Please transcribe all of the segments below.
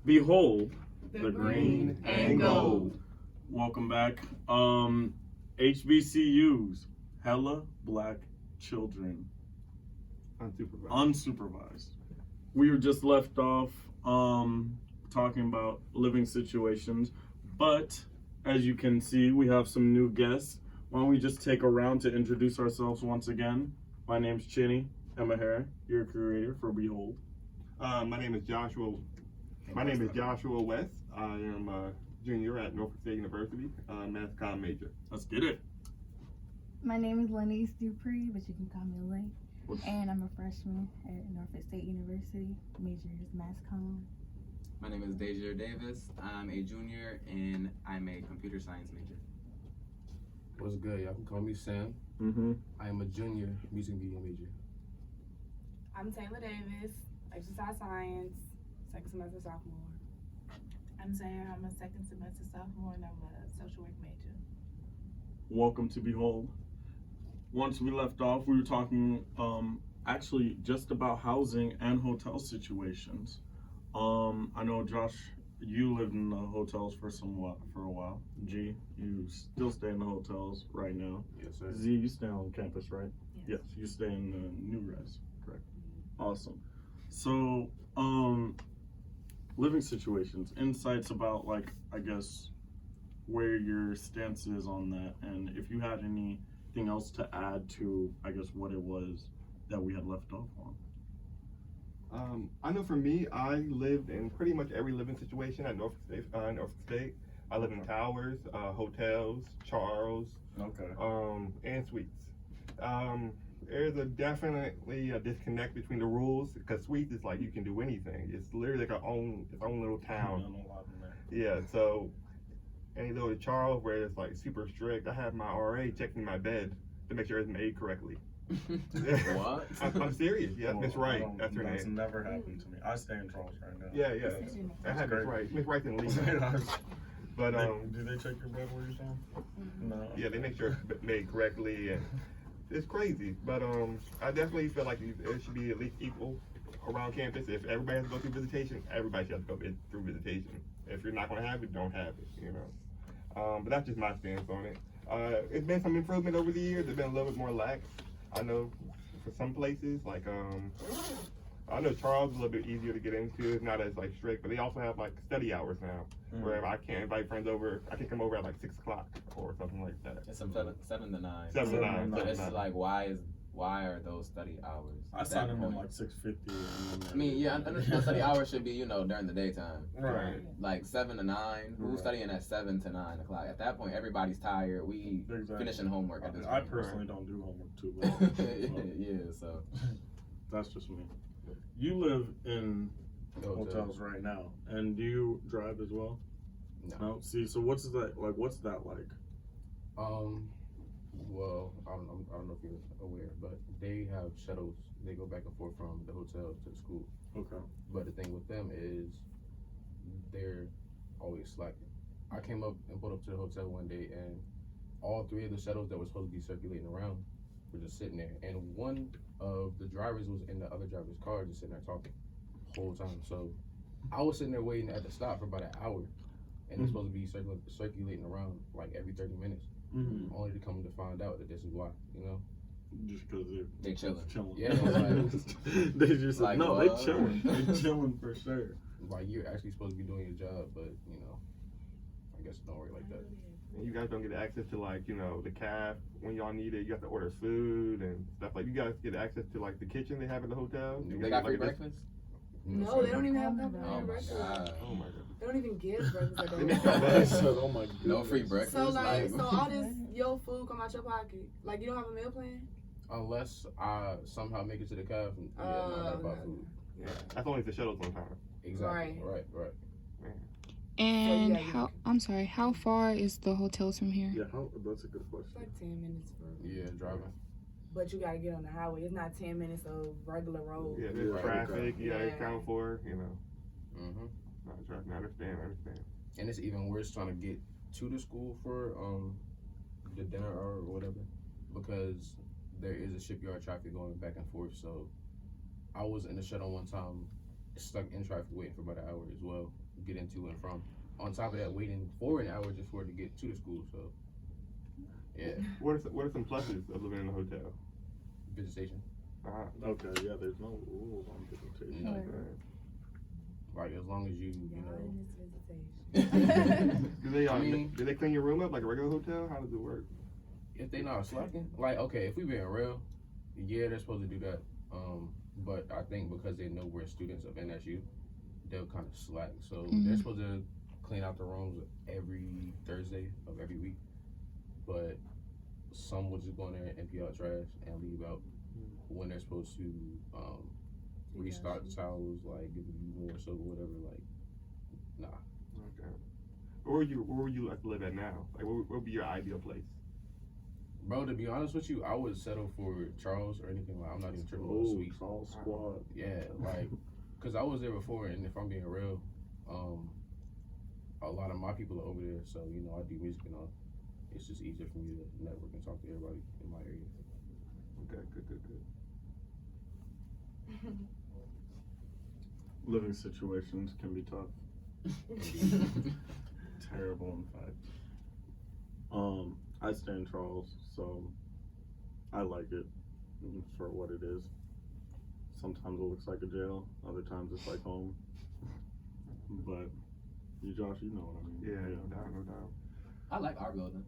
Behold the green and gold. Welcome back. HBCUs, hella black children, unsupervised. We were just left off talking about living situations, but as you can see, we have some new guests. Why don't we just take a round to introduce ourselves once again? My name's Chinny Emahare, your curator for Behold. My name is Joshua West. I am a junior at Norfolk State University, mass comm major. Let's get it. My name is Lenise Dupree, but you can call me Lay. And I'm a freshman at Norfolk State University. Major is mass comm. My name is Deja Davis. I'm a junior and I'm a computer science major. What's good? Y'all can call me Sam. I am a junior music media major. I'm Taylor Davis, exercise science, second semester sophomore. I'm Sarah. I'm a second semester sophomore and I'm a social work major. Welcome to Behold. Once we left off, we were talking actually just about housing and hotel situations. I know Josh, you lived in the hotels for a while. G, you still stay in the hotels right now. Yes, sir. Z, you stay on campus, right? Yes. You stay in the New Res, correct? Awesome. So, living situations, insights about I guess where your stance is on that, and if you had anything else to add to, I guess, what it was that we had left off on. I know for me, I lived in pretty much every living situation at Norfolk State. I live in towers, hotels, Charles, and suites. There's definitely a disconnect between the rules because suites is like you can do anything. It's literally like its own little town. Yeah, so and you go to Charles where it's like super strict. I have my RA checking my bed to make sure it's made correctly. What? I'm serious. Yeah, Miss Wright. That's her That's name. never happened to me. I stay in Charles right now. Yeah. I have Miss Wright. Miss Wright's in the league. But do they check your bed where you're staying? No. Yeah, they make sure it's made correctly, and it's crazy. But I definitely feel like it should be at least equal around campus. If everybody has to go through visitation, everybody should have to go through visitation. If you're not going to have it, don't have it. But that's just my stance on it. It's been some improvement over the years. It's been a little bit more lax. I know for some places, I know Charles is a little bit easier to get into. It's not as strict, but they also have study hours now, where I can't invite friends over. I can come over at 6 o'clock or something like that. It's from 7 to 9. 7 to 9. So this is why are those study hours? I signed them at 6:50. I mean, yeah, the study hours should be during the daytime. Right. 7 to 9. Who's studying at 7 to 9 o'clock? At that point, everybody's tired. We finishing homework at this point. I personally don't do homework too well. Yeah, so that's just me. You live in hotels right now, and do you drive as well? No. See, so what's that like? What's that like? Well, I don't know if you're aware, but they have shuttles. They go back and forth from the hotel to the school. Okay. But the thing with them is they're always slacking. I came up and pulled up to the hotel one day, and all 3 of the shuttles that were supposed to be circulating around were just sitting there. And one of the drivers was in the other driver's car just sitting there talking the whole time. So I was sitting there waiting at the stop for about an hour, and it's supposed to be circulating around every 30 minutes. Only to come to find out that this is why, Just because they chilling. Yeah, they just they chilling. They chilling for sure. You're actually supposed to be doing your job, but I guess it don't work like that. And you guys don't get access to the caf when y'all need it. You have to order food and stuff. You guys get access to the kitchen they have in the hotel. They got free breakfast? No, they don't even have breakfast. Oh my god. They don't even give breakfast at the Oh my god. No free breakfast. So so all this your food come out your pocket. You don't have a meal plan? Unless I somehow make it to the caf and I gotta buy food. Yeah, that's only if the shuttle's on time. Exactly. Right. And I'm sorry, how far is the hotels from here? Yeah, that's a good question. It's 10 minutes for. Yeah, driving. But you gotta get on the highway. It's not 10 minutes of regular road. Yeah, there's traffic. You gotta Yeah. account for. Mm-hmm. I understand. And it's even worse trying to get to the school for the dinner or whatever, because there is a shipyard traffic going back and forth. So I was in the shuttle one time stuck in traffic waiting for about an hour as well, getting to and from. On top of that, waiting for an hour just for it to get to the school. So, yeah, What are some pluses of living in a hotel? visitation. Okay, yeah, there's no rules on visitation. No. Right. Like as long as you Y'all know. in this visitation. Do they I mean- do they clean your room up like a regular hotel? How does it work? If they not slacking, like okay, if we being real, yeah, they're supposed to do that. But I think because they know we're students of NSU, they'll kind of slack. So they're supposed to clean out the rooms every Thursday of every week. But some will just go in there and empty out trash and leave out when they're supposed to restock the towels, like give you more soap or whatever. Like, nah. Okay. Where would you like to live at now? Like, what would be your ideal place? Bro, to be honest with you, I would settle for Charles or anything like. I'm not even tripping about Oh, Suites. Charles Squad. Yeah, like, cause I was there before, and if I'm being real, a lot of my people are over there, so you know I do music and all. It's just easier for me to network and talk to everybody in my area. Okay, good. Living situations can be tough. Terrible, in fact. I stay in Charles, so I like it for what it is. Sometimes it looks like a jail, other times it's like home. But you, Josh, you know what I mean. Yeah, no doubt. I like our building.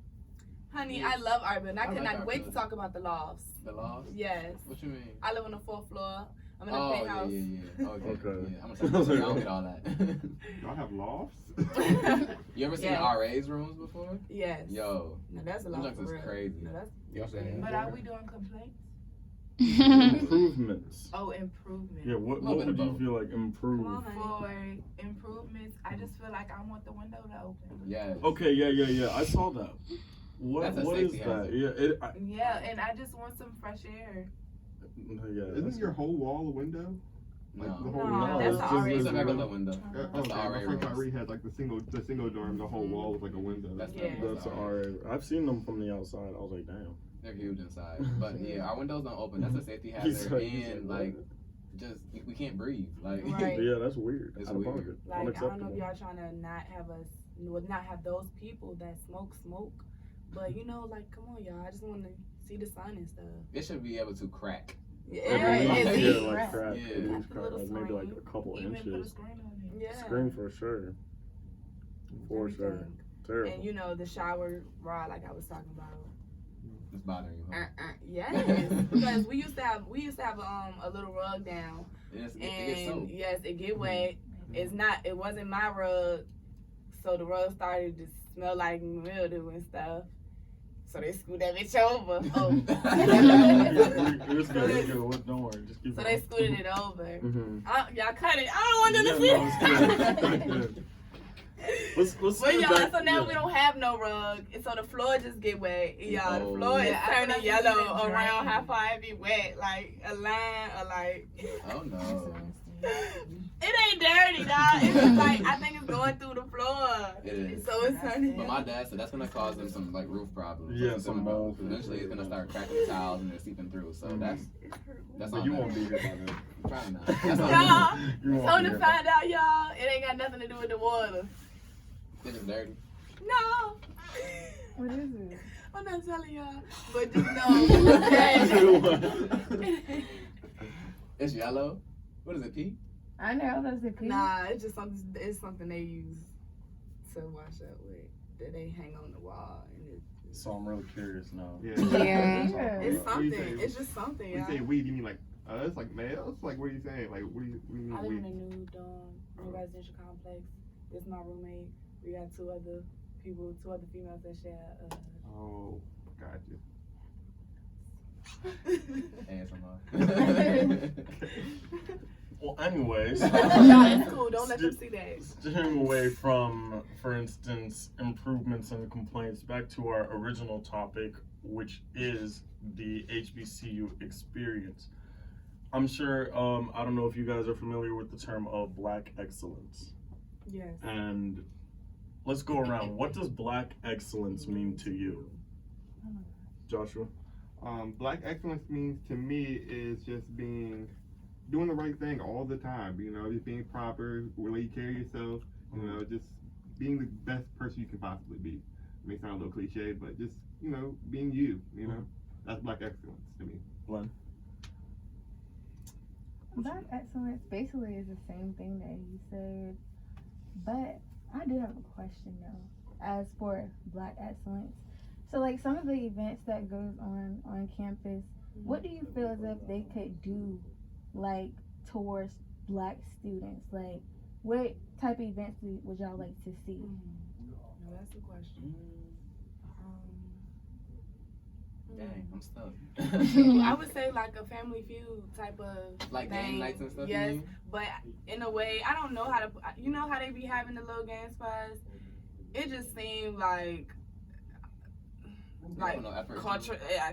Honey, I love our building. I I like cannot our wait to building. talk about the lofts. The laws? Yes. What you mean? I live on the 4th floor. I'm in a Oh, penthouse. yeah. Okay. Okay. Yeah, I'm gonna say I don't get all that. Y'all have lofts? You ever seen Yes. RA's rooms before? Yes. Yo, Now that's a them lot jokes for is real. crazy. Now that's, Y'all saying? But are we doing complaints? Improvements. oh, improvement. Yeah, what Little would bit of you both. feel like improve? Come on, honey. For improvements, I just feel like I want the window to open. Yes. Okay, yeah. I saw that. What That's a what is safety that? hazard. Yeah, Yeah, and I just want some fresh air. yeah. Isn't your whole wall a window? Like No. the whole No, wall? that's it's the just- RA It's a it's regular real- window. Okay, That's the RA my friend rooms. Kyrie had like the single dorm. The whole wall was like a window. That's Yeah. That's alright. I've seen them from the outside. I was like, damn. They're huge inside. But yeah, our windows don't open. That's a safety He's hazard. like- he's And like, like, just, we can't breathe. Like, Right. Yeah, that's weird. It's Out of weird. pocket. Like, I don't know Unacceptable. if y'all trying to not have those people that smoke, but you know, like, come on, y'all. I just want to see the sun and stuff. it should be able to crack. Yeah, At least, at yeah, least. like crack. Yeah. At least crack. Little Like maybe like a screen. couple Even put a inches. screen on it. Yeah. Screen for sure. For sure. Everything. Terrible. And you know, the shower rod, like I was talking about. It's bothering you, huh? Yes, because we used to have a little rug down, It gets and soaked. yes, it get wet. It wasn't my rug, so the rug started to smell like mildew and stuff. So they scooted that bitch over. It's good. It's good. What- Don't worry. Just keep So going. they scooted it over. Mm-hmm. Y'all cut it. I don't want them to see it. Let's But see y'all, that- so now yeah. we don't have no rug, and so the floor just get wet. Y'all, the Oh. floor is Yeah, I feel turning like it's yellow been around drained. how far it be wet, like a line or like. Oh no. It ain't dirty, dog. It's just like I think it's going through the floor. It is. So it's turning. But my dad said that's gonna cause them some like roof problems. Yeah, Something some about- mold. Eventually, it's gonna start cracking the tiles and they're seeping through. So Mhm. that's But on you them. won't be here by then. Probably not. That's on Y'all, them. You won't so be to here by find out, y'all, it ain't got nothing to do with the water. It's just dirty. No. What is it? I'm not telling y'all, but just know that. It's yellow. What is it, pee? I know that's the pink. Nah, it's just something. It's something they use to wash up with. That they hang on the wall, and So I'm really curious now. Yeah. Yeah. it's What do you something. say? It's just something. When you Y'all. say weed, you mean like it's like males? Like what are you saying? Like what do you mean I live in weed? a new new residential complex. This is my roommate. We got two other females that share. Oh, gotcha. ASMR. Well, anyways, No, it's cool. Don't let them see that. steering away from, for instance, improvements and complaints, back to our original topic, which is the HBCU experience. I'm sure, I don't know if you guys are familiar with the term of Black excellence. Yes. And let's go around. What does Black excellence mean to you, Joshua? Black excellence means to me is just being doing the right thing all the time. You know, just being proper, the way you carry yourself. You know, just being the best person you can possibly be. It may sound a little cliche, but just, you know, being you. You know, that's Black excellence to me. Len? Black excellence basically is the same thing that he said, but I do have a question though. As for Black excellence, so like some of the events that goes on campus, what do you feel as if they could do, like towards Black students? Like, what type of events would y'all like to see? No, that's the question. Dang, I'm stuck. I would say like a Family Feud type of Like thing. game nights and stuff. you Yes, mean? but in a way, I don't know how to. You know how they be having the little game spots? It just seemed like No effort.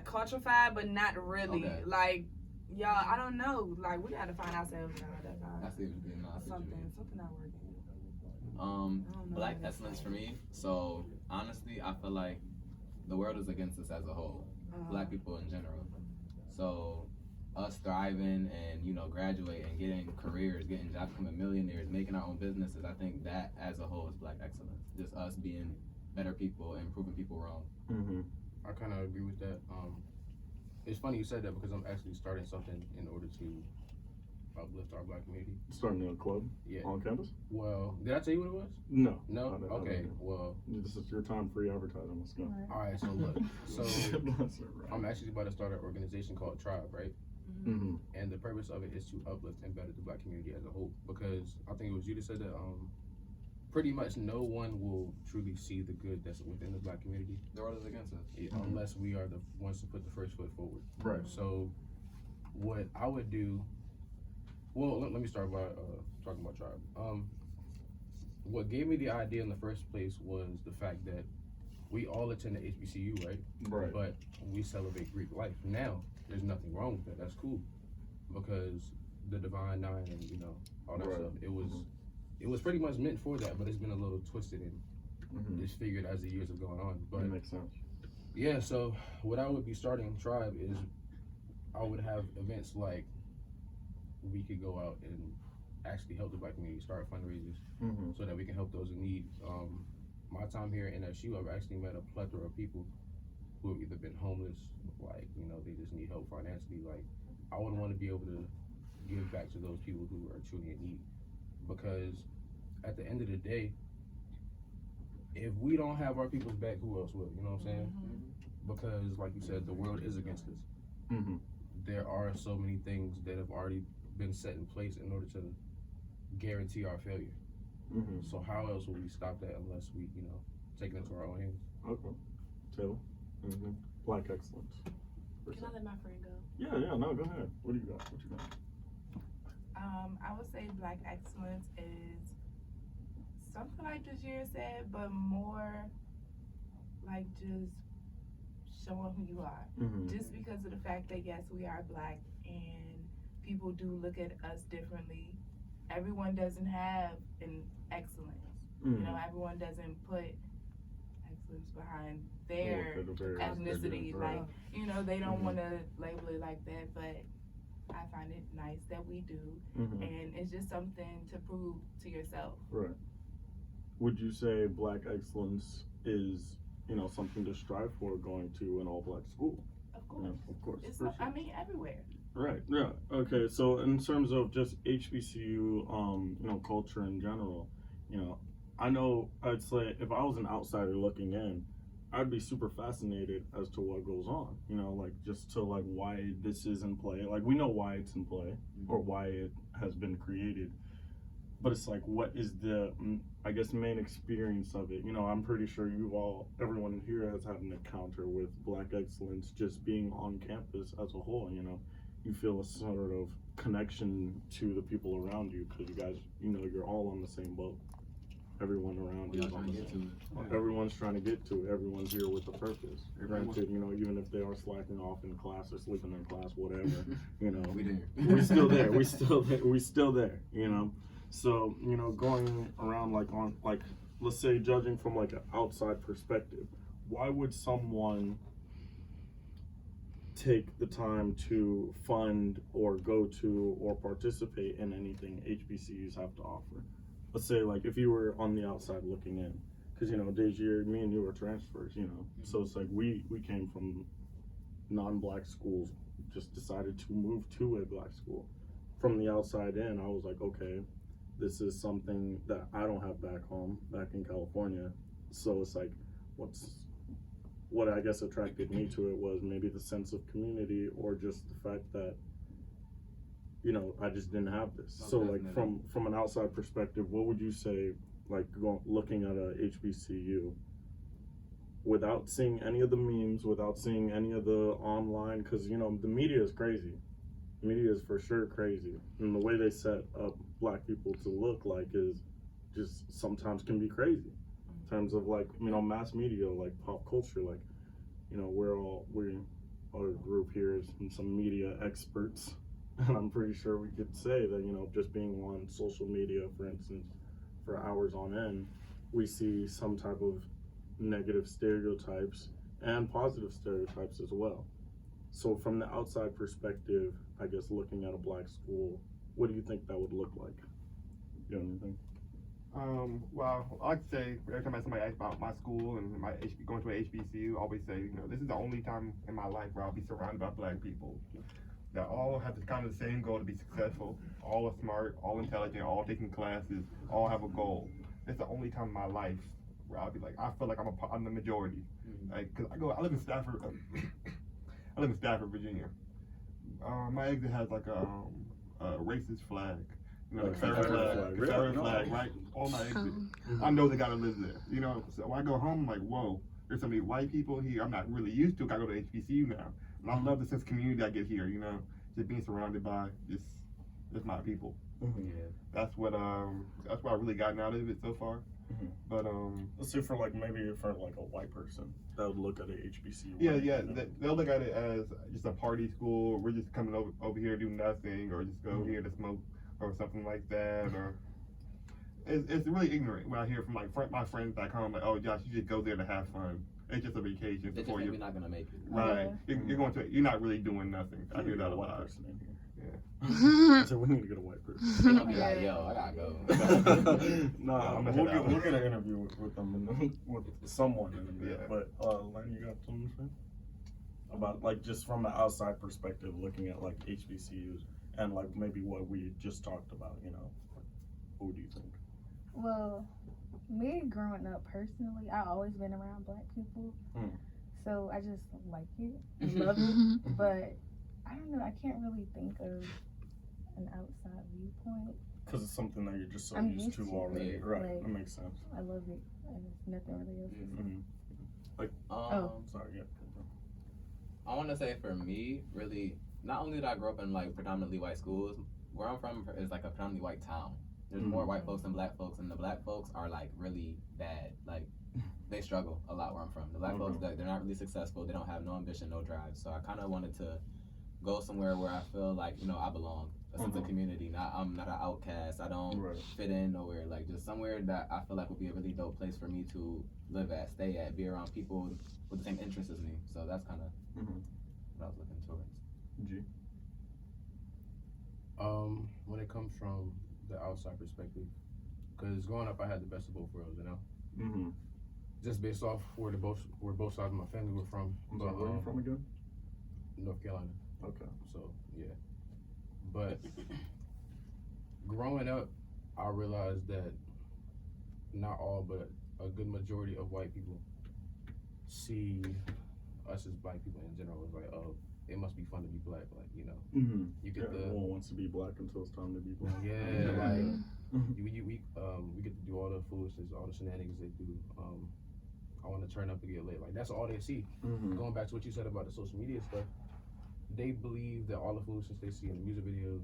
culturified, but not really. Okay. Like y'all, I don't know. Like we gotta find ourselves now. That's I see what you're doing. No, I see what you're doing. something not working. I Um, don't know Black what to excellence say. for me. So honestly, I feel like the world is against us as a whole. Black people in general. So us thriving and, you know, graduating, getting careers, getting jobs, becoming millionaires, making our own businesses, I think that as a whole is Black excellence. Just us being better people and proving people wrong. Mm-hmm. I kind of agree with that. It's funny you said that because I'm actually starting something in order to uplift our Black community. Starting a club Yeah. on campus? Well, did I tell you what it was? No. No? I don't Okay. know. Well, This is your time, free advertising. Let's go. all right. So look. So That's it, I'm right. actually about to start an organization called Tribe, right? Mm-hmm. And the purpose of it is to uplift and better the Black community as a whole. Because I think it was you that said that pretty much no one will truly see the good that's within the Black community The world is against us. unless we are the ones to put the first foot forward. Right. So what I would do, well, let me start by talking about Tribe. What gave me the idea in the first place was the fact that we all attend the HBCU, right? Right. But we celebrate Greek life. Now, there's nothing wrong with that. That's cool, because the Divine Nine and, you know, all that Right. stuff. It was Mhm. it was pretty much meant for that, but it's been a little twisted and Mm-hmm. disfigured as the years have gone on. But That makes sense. yeah, so what I would be starting Tribe is I would have events like we could go out and actually help the Black community, start fundraisers Mm-hmm. so that we can help those in need. My time here in SU, I've actually met a plethora of people who have either been homeless, like, you know, they just need help financially. Like, I would want to be able to give back to those people who are truly in need, because at the end of the day, if we don't have our people's back, who else will? You know what I'm saying? Because, like you said, the world is against us. Mm-hmm. There are so many things that have already been set in place in order to guarantee our failure. Mm-hmm. So how else will we stop that unless we, you know, take it into our own hands? Okay. Taylor? Mm-hmm. Black excellence. Can I let my friend go? Yeah, no, go ahead. What do you got? What you got? I would say Black excellence is something like Jazir said, but more like just showing who you are. Mm-hmm. Just because of the fact that yes, we are Black and people do look at us differently. Everyone doesn't have an excellence. Mm-hmm. You know, everyone doesn't put excellence behind their ethnicity. Like, you know, they don't Mhm. want to label it like that, but I find it nice that we do. Mm-hmm. And it's just something to prove to yourself. Right. Would you say Black excellence is, you know, something to strive for going to an all-Black school? Of Yeah, course. of course. It's for not, sure. I mean, everywhere. Right. Yeah. Okay. So in terms of just HBCU, you know, culture in general, you know, I know I'd say if I was an outsider looking in, I'd be super fascinated as to what goes on. You know, like just to like why this is in play. Like we know why it's in play or why it has been created, but it's like what is the I guess main experience of it. You know, I'm pretty sure everyone here has had an encounter with Black excellence just being on campus as a whole. You know, you feel a sort of connection to the people around you because you guys, you know, you're all on the same boat. Everyone around We you all is on trying the to get same. to it. Everyone's trying to get to it. Everyone's here with a purpose. Granted, you know, even if they are slacking off in class or sleeping in class, whatever, you know, We there. we're still there. We still there. You know, so you know, going around like let's say judging from like an outside perspective, why would someone take the time to fund or go to or participate in anything HBCUs have to offer. Let's say like if you were on the outside looking in, because you know Desir, me and you were transfers, you know, so it's like we came from non-black schools, just decided to move to a black school. From the outside in, I was like, okay, this is something that I don't have back home, back in California. So it's like, what I guess attracted me to it was maybe the sense of community, or just the fact that, you know, I just didn't have this. Oh, so definitely. like from an outside perspective, what would you say, like looking at a HBCU, without seeing any of the memes, without seeing any of the online, because you know the media is crazy. Media is for sure crazy, and the way they set up black people to look like is just sometimes can be crazy. In terms of like, you know, mass media, like pop culture, like, you know, our group here is some media experts, and I'm pretty sure we could say that, you know, just being on social media, for instance, for hours on end, we see some type of negative stereotypes and positive stereotypes as well. So from the outside perspective, I guess looking at a black school, what do you think that would look like? You know anything? Well, I like to say, every time somebody asks about my school and going to an HBCU, I always say, you know, this is the only time in my life where I'll be surrounded by black people that all have kind of the same goal to be successful. All are smart, all intelligent, all taking classes, all have a goal. It's the only time in my life where I'll be like, I feel like I'm the majority. Like, cause I live in Stafford, I live in Stafford, Virginia. My exit has like a racist flag. You know, the Confederate flag, right? On my exit. I know the guy that lives there. You know, so when I go home, I'm like, whoa, there's so many white people here. I'm not really used to it. I go to HBCU now. And I love the sense of community I get here, you know, just being surrounded by just my people. Mm-hmm. Yeah. That's what I really gotten out of it so far. Mhm. But Let's say for like maybe for like a white person that would look at a HBCU. yeah, you yeah, know? they'll look at it as just a party school. We're just coming over here to do nothing, or just go here to smoke, or something like that. Or it's really ignorant when I hear from like my friends back home, like, oh, Josh, you just go there to have fun. It's just a vacation They just before think you. we're not gonna make it. Right, you're going to. You're not really doing nothing. I hear that a white lot. person in here. Mhm. So we need to get a white person. They're gonna be like, yo, I gotta go. Nah, I'm gonna we'll head out. we'll get an interview with them and with someone in a minute. Yeah. But Len, you got something to say about like just from the outside perspective, looking at like HBCUs and like maybe what we just talked about. You know, who do you think? Well, me growing up personally, I always been around black people, so I just like it, love it. But I don't know, I can't really think of an outside viewpoint. Because it's something that you're just so I'm used to used to already, it. right? Like- That makes sense. I love it, and nothing really else. Mm-hmm. Sorry, yeah. I want to say for me, really, not only did I grow up in like predominantly white schools, where I'm from is like a predominantly white town. There's more white folks than black folks, and the black folks are like really bad. Like they struggle a lot where I'm from. The black folks, they're not really successful. They don't have no ambition, no drive. So I kind of wanted to go somewhere where I feel like, you know, I belong, a sense of community. I'm not an outcast. I don't fit in nowhere. Like just somewhere that I feel like would be a really dope place for me to live at, stay at, be around people with the same interests as me. So that's kind of what I was looking towards. G. When it comes from the outside perspective, because growing up I had the best of both worlds, you know. Mm-hmm. Just based off where both sides of my family were from. I'm sorry, where are you from again? North Carolina. Okay. So yeah, but growing up, I realized that not all, but a good majority of white people see us as black people in general as like, oh, it must be fun to be black, like, you know. Mm-hmm. You get No one wants to be black until it's time to be black. yeah, Mhm. like we get to do all the foolishness, all the shenanigans they do. I want to turn up and get lit. Like that's all they see. Mm-hmm. Going back to what you said about the social media stuff, they believe that all the foolishness they see in the music videos,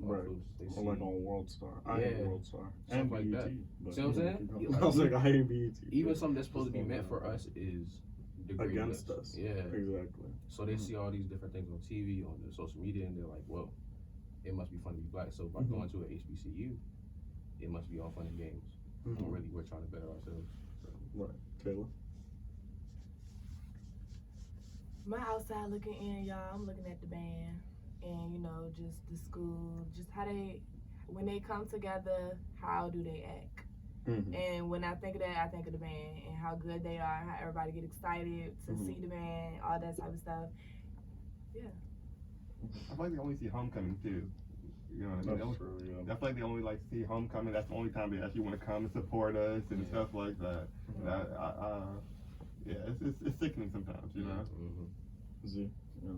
all the Right. foolishness they Or see, like on World Star. I hate Yeah. World Star. Stuff And like BET. that. But See what I'm saying? keep going. I was like, I hate BET. even something that's supposed to be meant for us is degrading Against us. Yeah. Exactly. So they see all these different things on TV, on the social media, and they're like, well, it must be fun to be black. So by going to an HBCU, it must be all fun and games. When really, we're trying to better ourselves. So. Right. Taylor? My outside looking in, y'all, I'm looking at the band and, you know, just the school, just how they, when they come together, how do they act? Mhm. And when I think of that, I think of the band and how good they are, how everybody get excited to Mhm. see the band, all that type of stuff. I feel like they only see homecoming too. You know what I mean? That's true, yeah. I feel like they only like see homecoming. That's the only time they actually want to come and support us and Yeah. stuff like that. And yeah, it's sickening sometimes, you know. Mm-hmm. Z, yeah.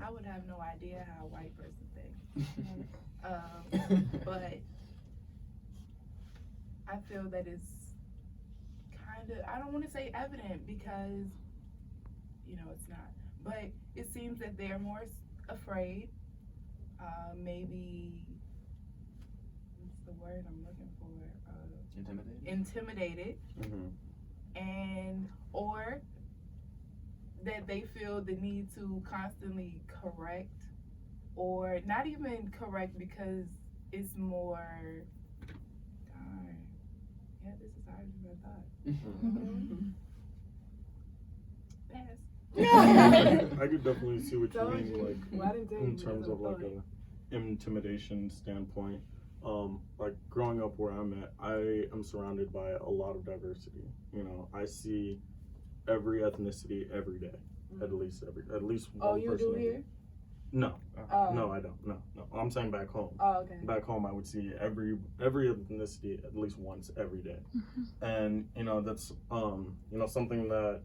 I would have no idea how a white person thinks. But I feel that it's kind of, I don't want to say evident because, you know, it's not. But it seems that they're more afraid. Maybe, what's the word I'm looking for? Intimidated. And, or that they feel the need to constantly correct, or not even correct because it's more, darn, yeah, this is harder than I thought. Pass. I could definitely see what you Told mean, you. like Well, I didn't tell in you terms that, of like but- a intimidation standpoint. Like growing up where I'm at, I am surrounded by a lot of diversity. You know, I see every ethnicity every day, at least one Oh, you person. do every here? day. No, Oh. no, I don't. No. I'm saying back home. Oh, okay. Back home, I would see every ethnicity at least once every day. And you know that's you know something that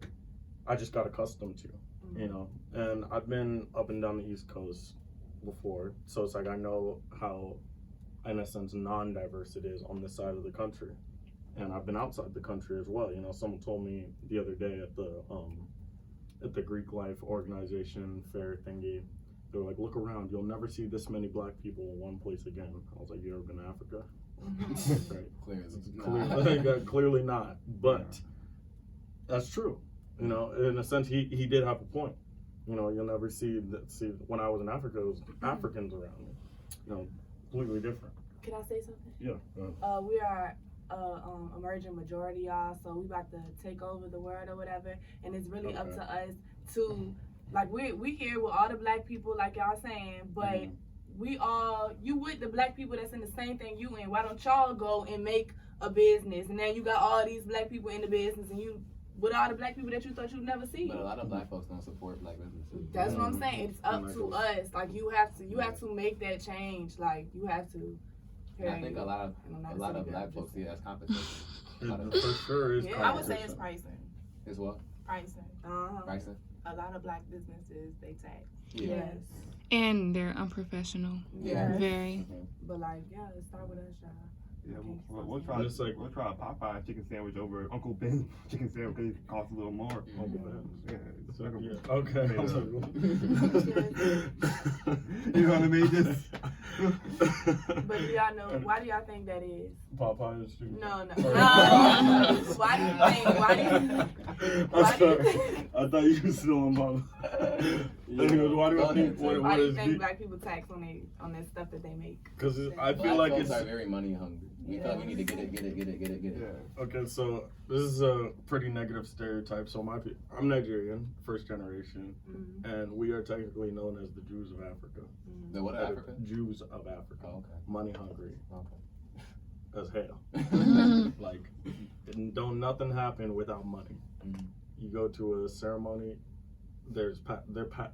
I just got accustomed to. You know, and I've been up and down the East Coast before, so it's like I know how, in a sense, non-diverse it is on this side of the country. And I've been outside the country as well. You know, someone told me the other day at the Greek Life organization fair thingy, they were like, look around, you'll never see this many black people in one place again. I was like, you ever been to Africa? Right. Clearly not. But that's true. You know, in a sense, he did have a point. You know, you'll never see when I was in Africa, it was Africans around me. You know, completely different. Can I say something? Yeah. We are emerging majority, y'all, so we about to take over the world or whatever, and it's really up to us to, like, we here with all the black people, like y'all saying, but you with the black people that's in the same thing you in. Why don't y'all go and make a business, and then you got all these black people in the business, and you with all the black people that you thought you'd never see. But a lot of black folks don't support black businesses. That's what I'm saying. It's up to us. Like, you have to make that change. Like, you have to. And I think a lot of black folks see it as competition. For sure is Yeah, I would say it's competition. pricing. It's what? Pricing. Pricing? A lot of black businesses, they tax. Yeah. Yes. And they're unprofessional. Yes. Very. But like, yeah, let's start with us, y'all. Yeah, Okay. we'll try. It's like- We'll try a Popeye chicken sandwich over Uncle Ben's chicken sandwich because it costs a little more. Uncle Ben's. Yeah, it's like a- Yeah. Okay. I was like, You know what I mean? Just But do y'all know, why do y'all think that is? Popeyes too. No. Or- Why do you think? Why do you think? I thought you were still on Popeyes. Anyways, why do I think Why what do you is think black people tax on that stuff that they make? Because I feel Black like folks it's are very money hungry. We feel like we need to get it. yeah. okay. So this is a pretty negative stereotype. So I'm Nigerian, first generation, and we are technically known as the Jews of Africa. The what, Africa? Jews of Africa. Oh, okay. Money hungry Okay. as hell. Like, don't nothing happen without money. Mhm. You go to a ceremony, they're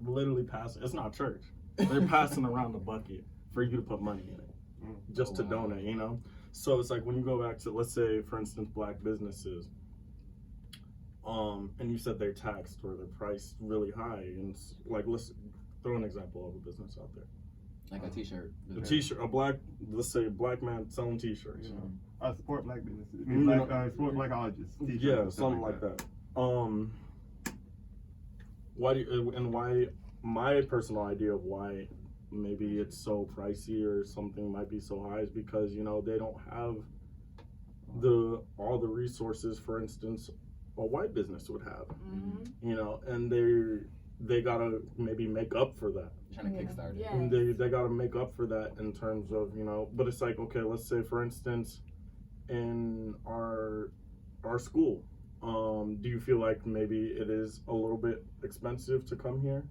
literally passing. It's not church. They're passing around the bucket for you to put money in it, just to donate. You know. So it's like when you go back to, let's say, for instance, black businesses, and you said they're taxed or they're priced really high, and like, let's throw an example of a business out there. Like a t-shirt. A t-shirt, let's say a black man selling t-shirts. You know? I support black businesses. I You mean, know- support black colleges. Yeah, something like that. Why my personal idea of why maybe it's so pricey or something might be so high is because, you know, they don't have all the resources, for instance, a white business would have, you know, and they gotta maybe make up for that. Trying to kickstart it. Yeah. And they gotta make up for that in terms of, you know, but it's like, okay, let's say for instance in our school, Do you feel like maybe it is a little bit expensive to come here?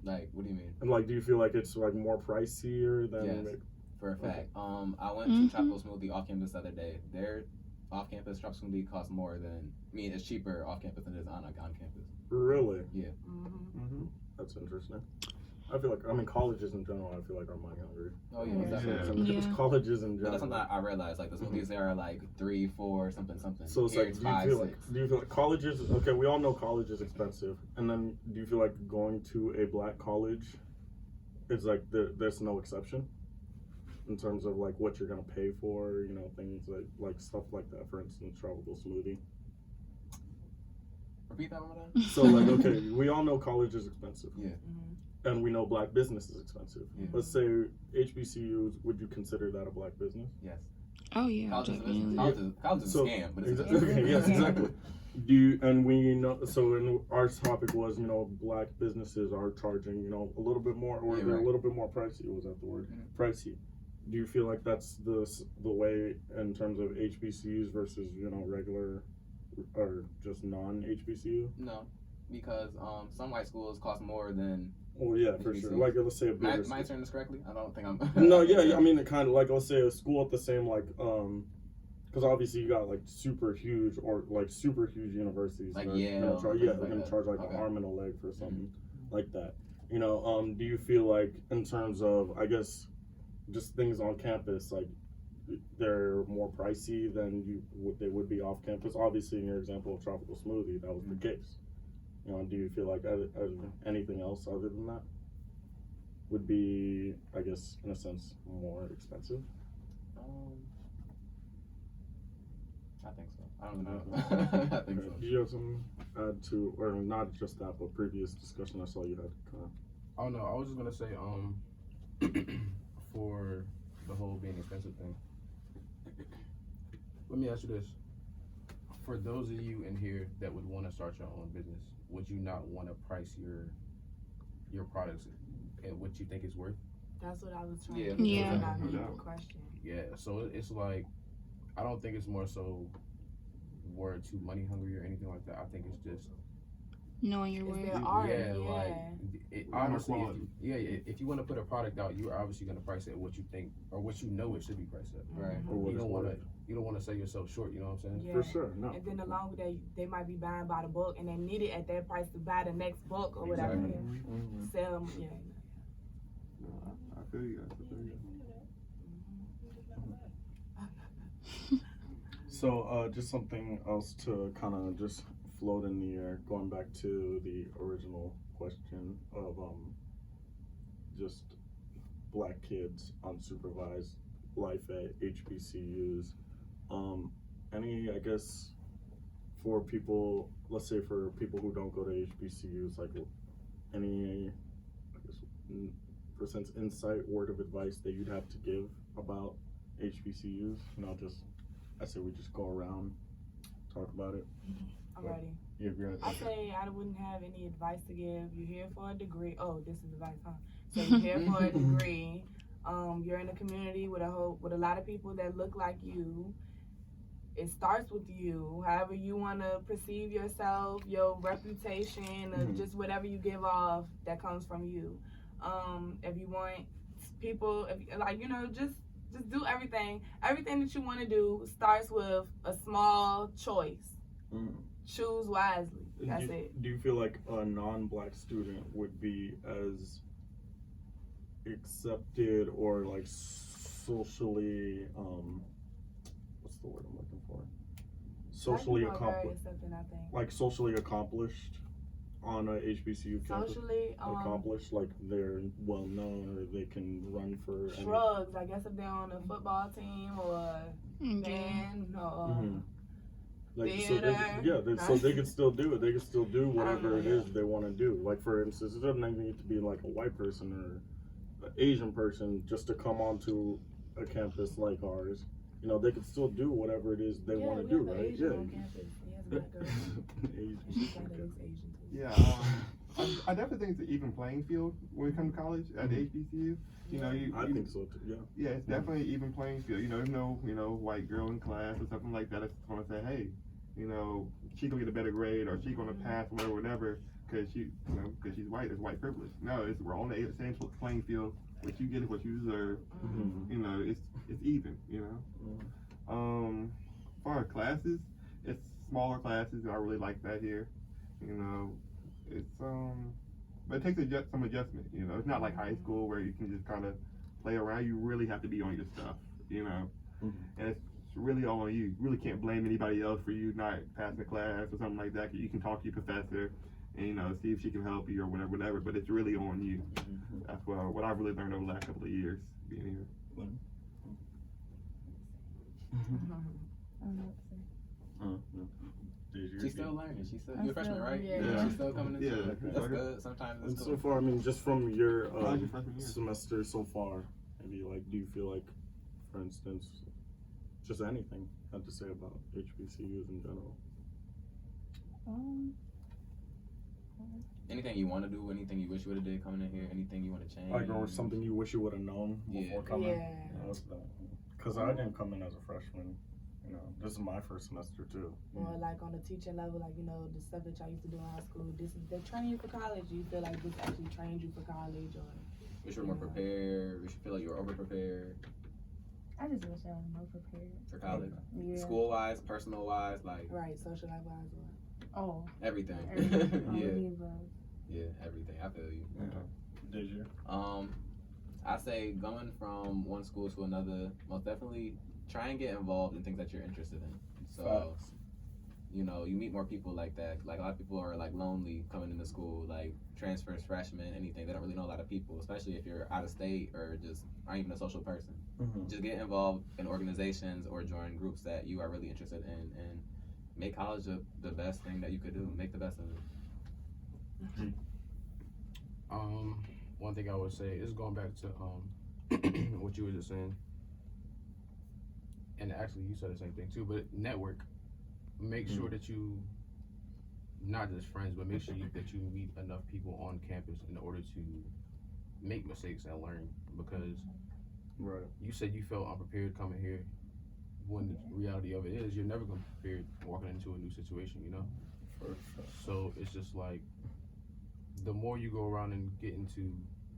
Like, what do you mean? And like, do you feel like it's like more pricier than? Yes. For a fact. I went Mhm. to Tropical Smoothie off campus the other day. Their off campus Tropical Smoothie costs more than, it's cheaper off campus than it is on campus. Really? Mm-hmm. That's interesting. I feel like, colleges in general, I feel like are money hungry. Oh, yeah, Yeah. definitely. Just Yeah. colleges in But that's general. something I realized. Like, the smoothies there are like 3, 4, something. So it's Here like, it's do you 5, feel 6. like, colleges? Okay, we all know college is expensive, and then do you feel like going to a black college is like there's no exception in terms of like what you're gonna pay for, you know, things like stuff like that. For instance, Tropical Smoothie. Repeat that one more time? So like, okay, we all know college is expensive. Yeah. And we know black business is expensive. Yeah. Let's say HBCUs, would you consider that a black business? Yes. Oh yeah, College is definitely. college is a So- scam, but it's Okay, yes, exactly. And we know, so in our topic was, you know, black businesses are charging, you know, a little bit more, or Yeah, they're right. a little bit more pricey. Was that the word? Mhm. Pricey. Do you feel like that's the way in terms of HBCUs versus, you know, regular or just non-HBCU? No, because some white schools cost more than. Oh yeah, for sure. HBCUs. Like let's say a Am bigger I answering this correctly? I don't think I'm. No, yeah, I mean, it kind of like, let's say a school at the same, like, because obviously you got like super huge universities, Like that are Yale, gonna charge, things they're like gonna that. charge like Okay. an arm and a leg for something like that. You know, do you feel like in terms of, I guess, just things on campus, like they're more pricey than they would be off campus? Obviously, in your example of Tropical Smoothie, that was the case. You know, do you feel like anything else other than that would be, I guess, in a sense, more expensive? I think so. I don't know. I think so. Do you have something to add to, or not just that, but previous discussion I saw you had? Oh no, I was just gonna say, for the whole being expensive thing. Let me ask you this: for those of you in here that would want to start your own business, would you not want to price your products at what you think it's worth? That's what I was trying Yeah. to Yeah. get out of the Yeah. question. Yeah. So it's like, I don't think it's more so we're too money hungry or anything like that. I think it's just Knowing your It's worth. their art, yeah, yeah. like it, Higher honestly, quality. if you want to put a product out, you're obviously going to price it at what you think or what you know it should be priced at. Right. Or what You it's don't want worth. to sell yourself short. You know what I'm saying? Yeah. For sure, no. And then the longer they might be buying by the book and they need it at that price to buy the next book or whatever. Exactly. Sell them, yeah. I feel you guys. So, just something else to kind of just float in the air, going back to the original question of just black kids unsupervised life at HBCUs. Any, I guess, for people, let's say for people who don't go to HBCUs, like any, I guess, for sense, insight, word of advice that you'd have to give about HBCUs? You know, just, I say we just go around, talk about it. I'm ready. You agree? I say I wouldn't have any advice to give. You're here for a degree. Oh, this is advice, huh? So you're here for a degree. You're in a community with a lot of people that look like you. It starts with you. However you want to perceive yourself, your reputation, or just whatever you give off, that comes from you. If you want people, just do everything. Everything that you want to do starts with a small choice. Choose wisely. That's it. Do you feel like a non-black student would be as accepted or like socially, what's the word I'm looking for? Socially Black people are very accomplished, accepting, I think. like socially accomplished on a HBCU campus. Socially, Accomplished, like they're well known or they can run for any. shrugs. I guess if they're on a football team or Yeah. band or Mhm. Like, so theater. so they could still do it. They could still do whatever it know, is they want to do. Like, for instance, it doesn't even need to be like a white person or an Asian person just to come onto a campus like ours. You know, they could still do whatever it is they want to do, we have an right? Asian on campus. He has a black girl. Asian. And she kind of looks Asian too. Yeah, I definitely think it's an even playing field when it comes to college at the HBCU. You know, I think so too. Yeah. Yeah, it's definitely an even playing field. You know, there's no, white girl in class or something like that that's gonna say, hey, you know, she gonna get a better grade or she gonna pass whatever, because because she's white. It's white privilege. No, we're on the same playing field. What you get is what you deserve. You know, it's even. You know, as far as classes, it's smaller classes. I really like that here. You know, it's but it takes some adjustment. You know, it's not like high school where you can just kind of play around. You really have to be on your stuff. You know, and it's really all on you. You really can't blame anybody else for you not passing the class or something like that. 'Cause you can talk to your professor and, you know, see if she can help you or whatever. But it's really on you. That's what I've really learned over the last couple of years being here. I don't know what to say. She's still learning. She's still, I'm you're a freshman, still- right? yeah. She's still coming into Yeah. it. That's good. Sometimes And it's so cool. far, I mean, just from your How's your freshman year? semester so far, maybe like, do you feel like, for instance, just anything you have to say about HBCUs in general? Anything you want to do, anything you wish you would have did coming in here, anything you want to change. Like, or something you wish you would have known before coming? Yeah. Because I didn't come in as a freshman. You know, this is my first semester too. Or like on the teaching level, like, you know, the stuff that y'all used to do in high school, they're training you for college. You feel like this actually trained you for college, or Wish you were more prepared. Wish you feel like you were over prepared I just wish I was more prepared. for college. Yeah. School wise, personal wise, like right, social life wise, or Oh, everything. everything. All Yeah. of the above. Yeah, everything. I feel you. Did you? I say going from one school to another, most definitely try and get involved in things that you're interested in. So, Facts. you know, you meet more people like that. Like, a lot of people are like lonely coming into school, like transfers, freshmen, anything. They don't really know a lot of people, especially if you're out of state or just aren't even a social person. Just get involved in organizations or join groups that you are really interested in, and make college the best thing that you could do. Make the best of it. One thing I would say is going back to what you were just saying, and actually you said the same thing too. But network, make sure that you not just friends, but make sure that you meet enough people on campus in order to make mistakes and learn. Because Right. you said you felt unprepared coming here, when the reality of it is you're never gonna be prepared walking into a new situation. You know. For sure. So it's just like the more you go around and get into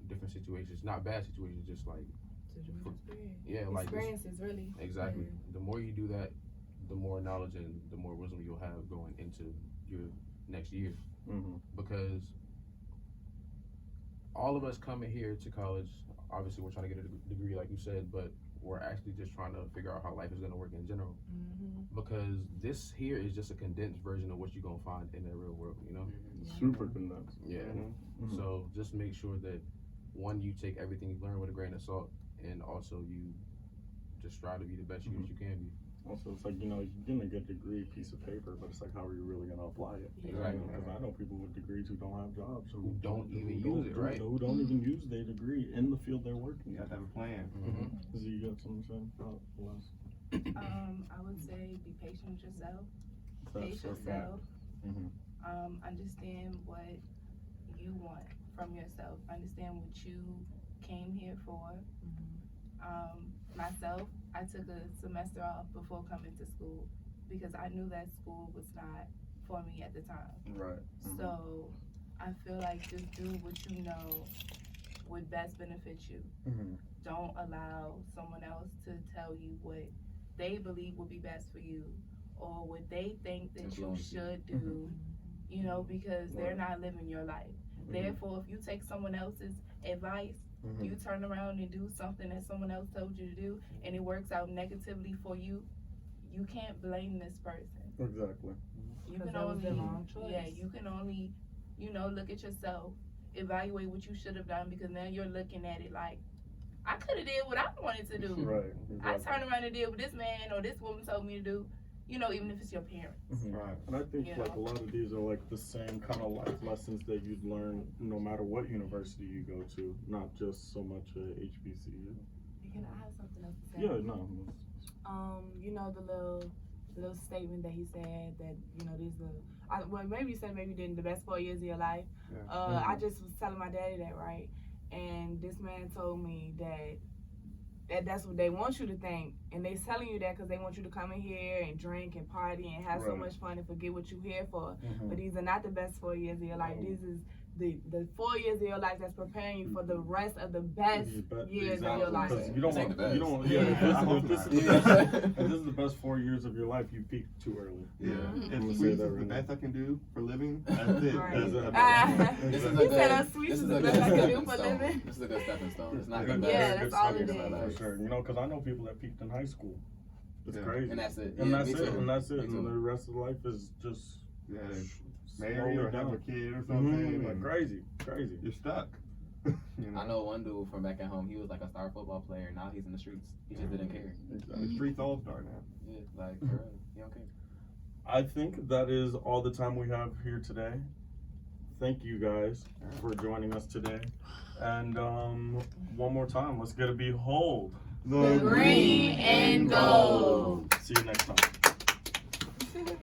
different situations, not bad situations, just like like experiences, really. exactly. The more you do that, the more knowledge and the more wisdom you'll have going into your next year. Because all of us coming here to college, obviously we're trying to get a degree, like you said, but we're actually just trying to figure out how life is going to work in general. Because this here is just a condensed version of what you're going to find in the real world, you know? Super condensed. Yeah. So just make sure that, one, you take everything you learn with a grain of salt, and also you just strive to be the best you as you can be. Also, it's like, you know, you're getting a good degree, piece of paper, but it's like, how are you really going to apply it? Exactly. Because I know people with degrees who don't have jobs. Who don't even use it, right? Who don't even use their degree in the field they're working You have to have a plan. Z, you got something to say about Les? I would say be patient with yourself. That's Pace for a fact. yourself. Mhm. Understand what you want from yourself. Understand what you came here for. Myself, I took a semester off before coming to school because I knew that school was not for me at the time. Right. So I feel like just do what you know would best benefit you. Don't allow someone else to tell you what they believe will be best for you or what they think that you Influence you. should do, you know, because they're not living your life. Therefore, if you take someone else's advice, you turn around and do something that someone else told you to do and it works out negatively for you, you can't blame this person. Exactly. You 'Cause can that was only, the wrong choice. yeah, you can only, you know, look at yourself, evaluate what you should have done, because now you're looking at it like, I could have did what I wanted to do. Right. I Exactly. turned around and did what this man or this woman told me to do, you know, even if it's your parents. Right. And I think You like a know? lot of these are like the same kind of life lessons that you'd learn no matter what university you go to, not just so much HBCU. Can I have something else to say? Yeah, no. You know the little statement that he said that, you know, these well, maybe you said maybe you did the best 4 years of your life. Yeah. I just was telling my daddy that, right? And this man told me that that's what they want you to think, and they telling you that because they want you to come in here and drink and party and have so Right. much fun and forget what you're here for. Mhm. But these are not the best 4 years of your life. This is the 4 years of your life that's preparing you for the rest of the best years of your life. Because you don't This ain't want, the best. you don't, Yeah, I hope if this is not. the Yeah. best, if this is the best 4 years of your life, you peaked too early. Yeah. Mhm. If gonna sweets say is that the right best I can do for living, that's it. Right. That's it. This is a He good. said us sweets This is is the a best good I can do stepping for stone. living. This is a good stepping stone. It's not Good- the Yeah, best. that's good all stepping it stone, is. for sure. You know, because I know people that peaked in high school. It's Yeah. crazy. And that's it. And Yeah, that's me it. too. And that's it. Me And too. the rest of life is just Yeah. slowly Marry or have down. a kid or something. Like and crazy. You're stuck. You know? I know one dude from back at home. He was like a star football player. Now he's in the streets. He just didn't care. The streets all star now. Yeah, like for real, he don't care. I think that is all the time we have here today. Thank you guys for joining us today. And one more time, let's get a behold. The green and gold. See you next time.